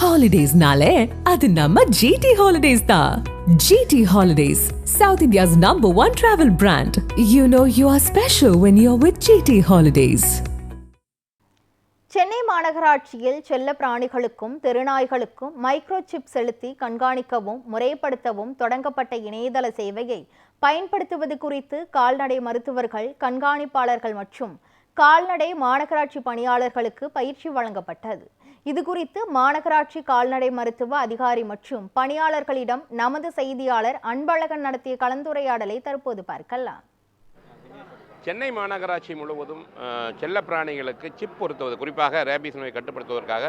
Holidays-nale, adu namma GT Holidays da. GT Holidays, South India's #1 travel brand. You know you are special when you're with GT Holidays. Chennai மாநகராட்சியில் செல்ல பிராணிகளுக்கும் தெருநாய்களுக்கும் microchip செலுத்தி கண்காணிக்கவும் முறைப்படுத்தவும் தொடங்கப்பட்ட இணையதள சேவையை பயன்படுத்துவது குறித்து கால்நடை மருத்துவர்கள், கண்காணிப்பாளர்கள் மற்றும் கால்நடை மாநகராட்சி பணியாளர்களுக்கு பயிற்சி வழங்கப்பட்டது. இதுகுறித்து மாநகராட்சி கால்நடை மருத்துவ அதிகாரி மற்றும் பணியாளர்களிடம் நமது செய்தியாளர் அன்பழகன் நடத்திய கலந்துரையாடலை தற்போது பார்க்கலாம். சென்னை மாநகராட்சி முழுவதும் செல்லப்பிராணிகளுக்கு சிப் பொருத்துவது, குறிப்பாக ரேபிஸ் நோயை கட்டுப்படுத்துவதற்காக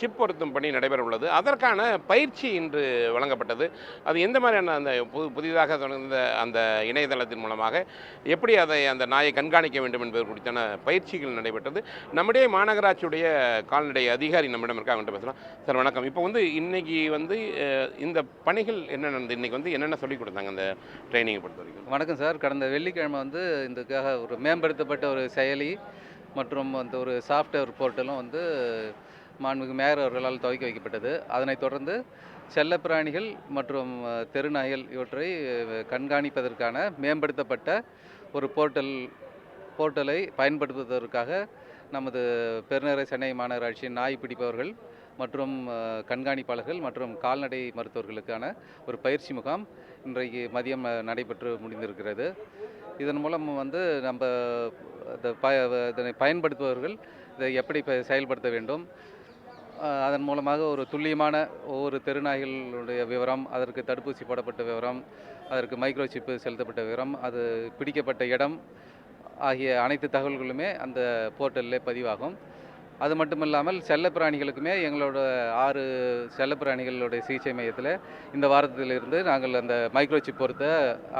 சிப் பொருத்தும் பணி நடைபெற உள்ளது. அதற்கான பயிற்சி இன்று வழங்கப்பட்டது. அது எந்த மாதிரியான அந்த புதிதாக தொடர்ந்த அந்த இணையதளத்தின் மூலமாக எப்படி அந்த நாயை கண்காணிக்க வேண்டும் என்பது குறித்தான பயிற்சிகள் நடைபெற்றது. நம்முடைய மாநகராட்சியுடைய கால்நடை அதிகாரி நம்மிடம் இருக்காங்க, பேசலாம். சார் வணக்கம். இப்போ இன்னைக்கு இந்த பணிகள் என்ன நடந்தது, இன்னைக்கு என்னென்ன சொல்லிக் கொடுத்தாங்க அந்த ட்ரைனிங்கை பொறுத்த வரைக்கும்? வணக்கம் சார். கடந்த வெள்ளிக்கிழமை இதுக்காக ஒரு மேம்படுத்தப்பட்ட ஒரு செயலி மற்றும் ஒரு சாஃப்ட்வேர் போர்ட்டலும் மாண்புமிகு மேயர் அவர்களால் துவக்கி வைக்கப்பட்டது. அதனைத் தொடர்ந்து செல்லப்பிராணிகள் மற்றும் தெருநாய்கள் இவற்றை கண்காணிப்பதற்கான மேம்படுத்தப்பட்ட ஒரு போர்ட்டலை பயன்படுத்துவதற்காக நமது பெருநகர சென்னை மாநகராட்சியின் நாய் பிடிப்பவர்கள் மற்றும் கண்காணிப்பாளர்கள் மற்றும் கால்நடை மருத்துவர்களுக்கான ஒரு பயிற்சி முகாம் இன்றைக்கு மதியம் நடைபெற்று முடிந்திருக்கிறது. இதன் மூலம் நம்ம இதனை பயன்படுத்துபவர்கள் இதை எப்படி செயல்படுத்த வேண்டும், அதன் மூலமாக ஒரு துல்லியமான ஒவ்வொரு தெருநாய்களுடைய விவரம், அதற்கு தடுப்பூசி போடப்பட்ட விவரம், அதற்கு மைக்ரோசிப்பு செலுத்தப்பட்ட விவரம், அது பிடிக்கப்பட்ட இடம் ஆகிய அனைத்து தகவல்களுமே அந்த போர்ட்டலிலே பதிவாகும். அது மட்டும் இல்லாமல் செல்லப்பிராணிகளுக்குமே எங்களோட 6 செல்லப்பிராணிகளுடைய சிகிச்சை மையத்தில் இந்த வாரத்திலிருந்து நாங்கள் அந்த மைக்ரோசிப் பொருத்த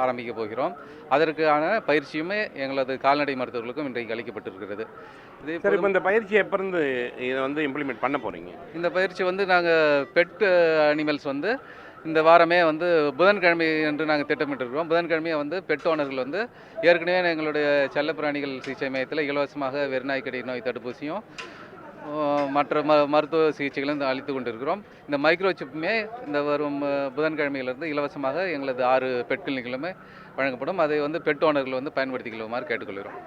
ஆரம்பிக்க போகிறோம். அதற்கான பயிற்சியுமே எங்களது கால்நடை மருத்துவர்களுக்கும் இன்றைக்கு அளிக்கப்பட்டிருக்கிறது. இந்த பயிற்சி எப்போருந்து இதை இம்ப்ளிமெண்ட் பண்ண போகிறீங்க? இந்த பயிற்சி நாங்கள் பெட் அனிமல்ஸ் இந்த வாரமே புதன்கிழமை என்று நாங்கள் திட்டமிட்டிருக்கிறோம். புதன்கிழமையே பெட் ஓனர்கள் ஏற்கனவே எங்களுடைய செல்லப்பிராணிகள் சிகிச்சை மையத்தில் இலவசமாக வெறிநாய்க்கடி நோய் தடுப்பூசியும் மற்ற மருத்துவ சிகிச்சைகளும் அளித்து கொண்டிருக்கிறோம். இந்த மைக்ரோசிப்புமே இந்த வரும் புதன்கிழமையிலிருந்து இலவசமாக எங்களது 6 பெட் கிளினிக்களுமே வழங்கப்படும். அதை பெட் ஓனர்கள் பயன்படுத்திக் கொள்ளுமாறு கேட்டுக்கொள்கிறோம்.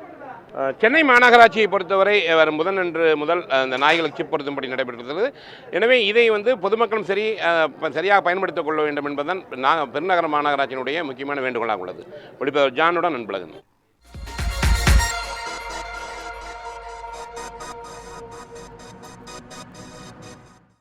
சென்னை மாநகராட்சியை பொறுத்தவரை வரும் புதனன்று முதல் அந்த நாய்களுக்கு சிப் பொருத்தும்படி நடைபெற்றது. எனவே இதை பொதுமக்களும் சரியாக பயன்படுத்திக் கொள்ள வேண்டும் என்பதுதான் பெருநகர மாநகராட்சியினுடைய முக்கியமான வேண்டுகோளாக உள்ளது. ஒளிப்பவர் ஜானுடன் அன்பழகன்.